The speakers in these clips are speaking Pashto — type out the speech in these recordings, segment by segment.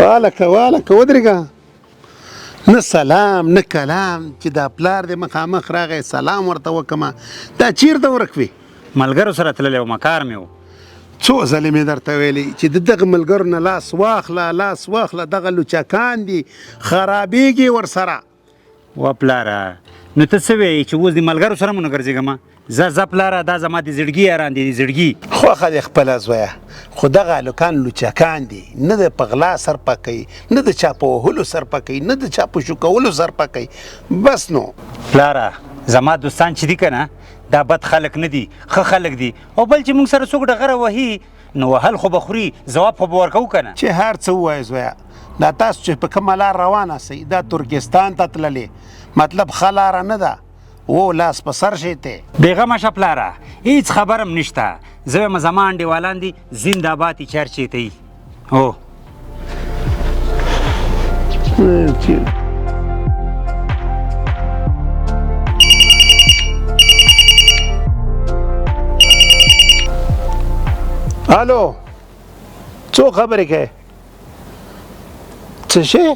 والکه ودرېږه نه سلام نه کلام چې دا پلار دې مخامخ راغی سلام ورته وکړمه دا چیرته ورک وي ملګرو سره تللی وم کار مې و څو ځلې مې درته ویلي چې د دغه ملګرو نه لاس واخله دغه لوچکان دي خرابېږي ورسره و پلاره نو ته څه وایې چې اوس د ملګرو سره مو نه ګرځېږم زه پلاره دا زما د زړګي یاران دي د زړګي خوښه دې خپله زویه خو دغه هلکان لوچکان دي نه د په غلا سر پکوي نه د چا په وهلو سر پکوي نه د چا په شوکولو سر پکوي بس نو پلاره زما دوستان چې دي که نه دا بد خلک نه دي ښه خلک دي او بل چې موږ سره څوک ډغره وهي نو وهل خو به خوري ځواب خو به ورکوو که نه چې هر څه ووایه زویه دا تاسو چې په کومه لار روانه سئ دا ترکستان ته تللې مطلب ښه لاره نه ده و لاس په سر شي ته بېغمه شه پلاره هېڅ خبر هم نشته زه وایم زما انډیوالان دي زنده‌باد یې چرچې ته یي هو الو څو خبرې کوې څه شی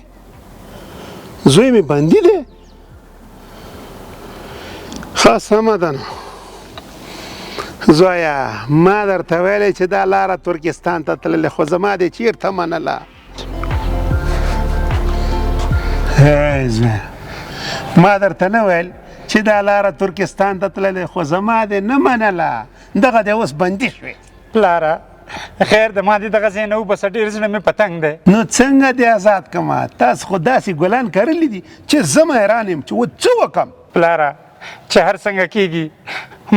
زوی مې بندي دی ښه سمه ده نو زویه ما درته ویلی چې دا لاره ترکستان ته تللې خو زما دې چېرته منله هی زویه ما درته نه ویل چې دا لاره ترکستان ته تللې خو زما دې نه منله دغه دې اوس بندي شوې پلاره خیر د ما دې دغه ځای نه وباسه ډېر زړه مې پتنګ دی نو څنګه دې آزاد کړمه تاسو خو داسې ګلان کرلي دي چې زه هم حیران یم چې و څه وکړم پلاره چې هر څنګه کېږي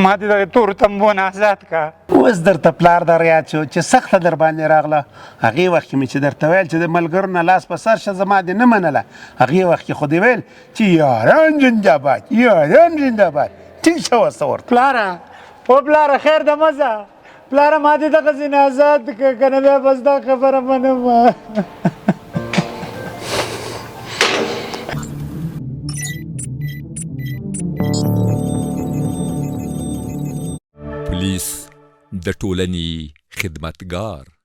ما دې دغه تورو تمبو نه آزاد کا اوس درته پلار در یاد شو چې سخته در باندې راغله هغې وخت کې مې چې درته ویل چې د ملګرو نه لاس په سر شه زما دې نه منله هغې وخت کې خو دې ویل چې یاران زنده‌باد ټیک شه ورته ورته پلاره او پلاره خیر د مزه پلاره ما دې دغه ځینې آزاد که که نه بیا بس دا خبره منم پولیس د ټولنې خدمتګار